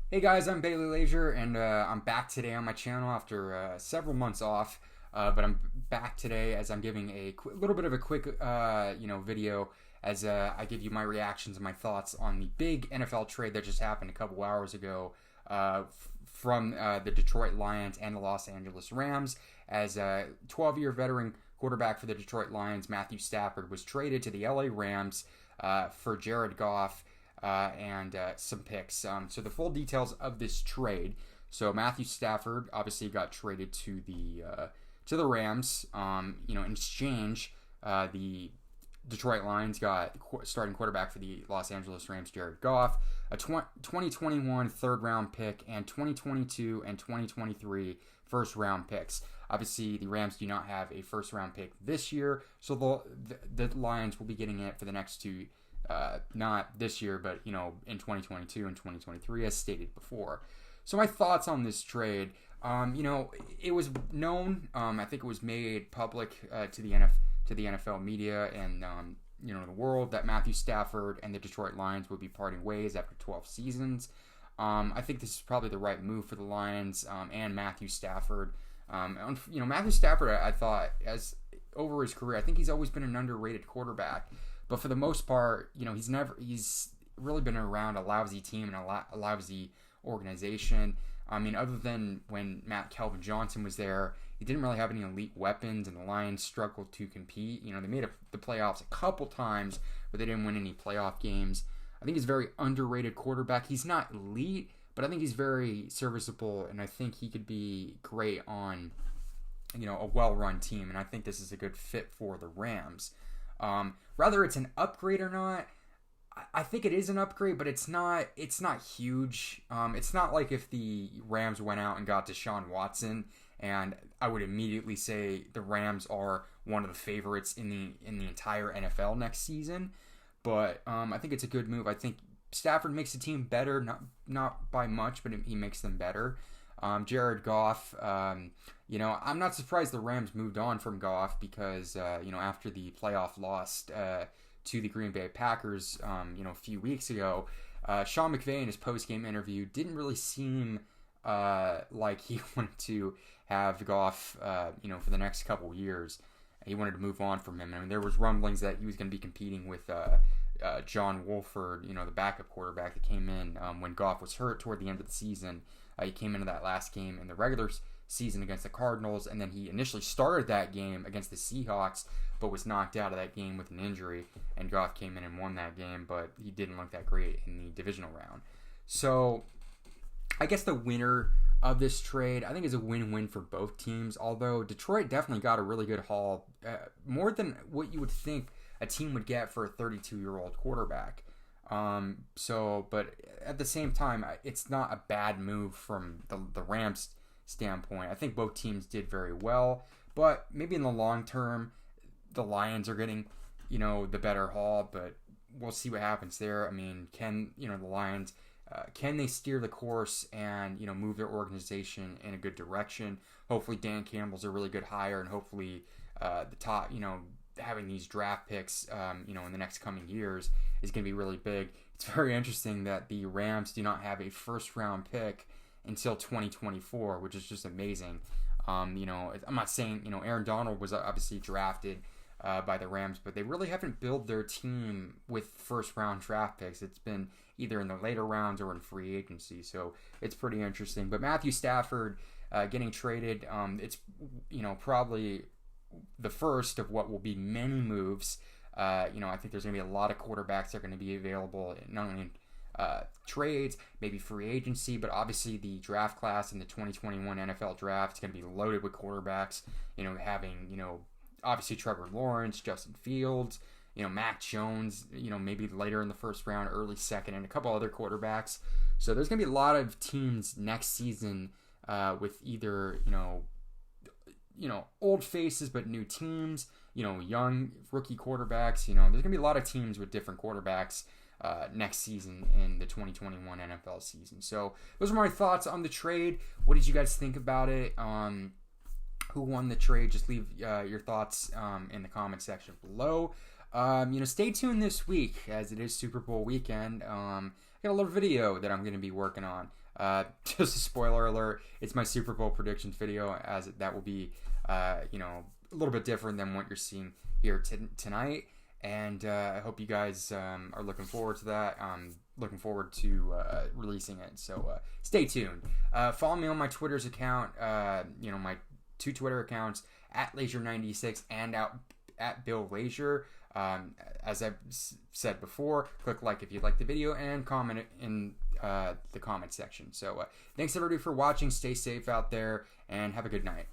Hey guys, I'm Bailey Leisure, and I'm back today on my channel after several months off. But I'm back today as I'm giving a little bit of a quick, video as I give you my reactions and my thoughts on the big NFL trade that just happened a couple hours ago from the Detroit Lions and the Los Angeles Rams. As a 12-year veteran quarterback for the Detroit Lions, Matthew Stafford, was traded to the LA Rams for Jared Goff and some picks. So the full details of this trade. So Matthew Stafford obviously got traded to the Rams. In exchange, the Detroit Lions got starting quarterback for the Los Angeles Rams, Jared Goff, a 2021 third round pick, and 2022 and 2023 first round picks. Obviously, the Rams do not have a first round pick this year, so the Lions will be getting it for the next two. Not this year, but in 2022 and 2023, as stated before. So my thoughts on this trade. It was known. I think it was made public to the NFL media and the world that Matthew Stafford and the Detroit Lions would be parting ways after 12 seasons. I think this is probably the right move for the Lions and Matthew Stafford. Matthew Stafford, I thought, as over his career, I think he's always been an underrated quarterback. But for the most part, he's really been around a lousy team and a lousy organization. I mean, other than when Calvin Johnson was there, he didn't really have any elite weapons, and the Lions struggled to compete. They made the playoffs a couple times, but they didn't win any playoff games. I think he's a very underrated quarterback. He's not elite, but I think he's very serviceable, and I think he could be great on, a well-run team, and I think this is a good fit for the Rams. Whether it's an upgrade or not, I think it is an upgrade, but it's not huge. It's not like if the Rams went out and got Deshaun Watson, and I would immediately say the Rams are one of the favorites in the entire NFL next season. But I think it's a good move. I think Stafford makes the team better, not by much, but he makes them better. Jared Goff, I'm not surprised the Rams moved on from Goff because, after the playoff loss to the Green Bay Packers, a few weeks ago, Sean McVay in his post-game interview didn't really seem like he wanted to have Goff, for the next couple years. He wanted to move on from him. I mean, there was rumblings that he was going to be competing with John Wolford, the backup quarterback that came in when Goff was hurt toward the end of the season. He came into that last game in the regular season against the Cardinals, and then he initially started that game against the Seahawks, but was knocked out of that game with an injury, and Goff came in and won that game, but he didn't look that great in the divisional round. So I guess the winner of this trade, I think, is a win-win for both teams, although Detroit definitely got a really good haul, more than what you would think a team would get for a 32-year-old quarterback. But at the same time, it's not a bad move from the Rams standpoint. I think both teams did very well, but maybe in the long term, the Lions are getting, the better haul, but we'll see what happens there. I mean, can, the Lions, can they steer the course and, move their organization in a good direction? Hopefully Dan Campbell's a really good hire, and hopefully the top, having these draft picks, in the next coming years is going to be really big. It's very interesting that the Rams do not have a first-round pick until 2024, which is just amazing. I'm not saying, Aaron Donald was obviously drafted by the Rams, but they really haven't built their team with first-round draft picks. It's been either in the later rounds or in free agency, so it's pretty interesting. But Matthew Stafford getting traded, it's, probably the first of what will be many moves. I think there's going to be a lot of quarterbacks that are going to be available, not only in trades, maybe free agency, but obviously the draft class in the 2021 NFL draft is going to be loaded with quarterbacks, having, obviously Trevor Lawrence, Justin Fields, Mac Jones, maybe later in the first round, early second, and a couple other quarterbacks. So there's going to be a lot of teams next season with either, old faces but new teams, young rookie quarterbacks. There's going to be a lot of teams with different quarterbacks next season in the 2021 NFL season. So those are my thoughts on the trade. What did you guys think about it? Who won the trade? Just leave your thoughts in the comment section below. Stay tuned this week as it is Super Bowl weekend. I got a little video that I'm going to be working on. Just a spoiler alert, it's my Super Bowl predictions video, as that will be, a little bit different than what you're seeing here tonight. And I hope you guys are looking forward to that. I'm looking forward to releasing it. So stay tuned. Follow me on my Twitter's account. My 2 Twitter accounts, at Leisure96 and at Bill Leisure. As I've said before, click like if you like the video and comment in the comment section. So thanks everybody for watching. Stay safe out there and have a good night.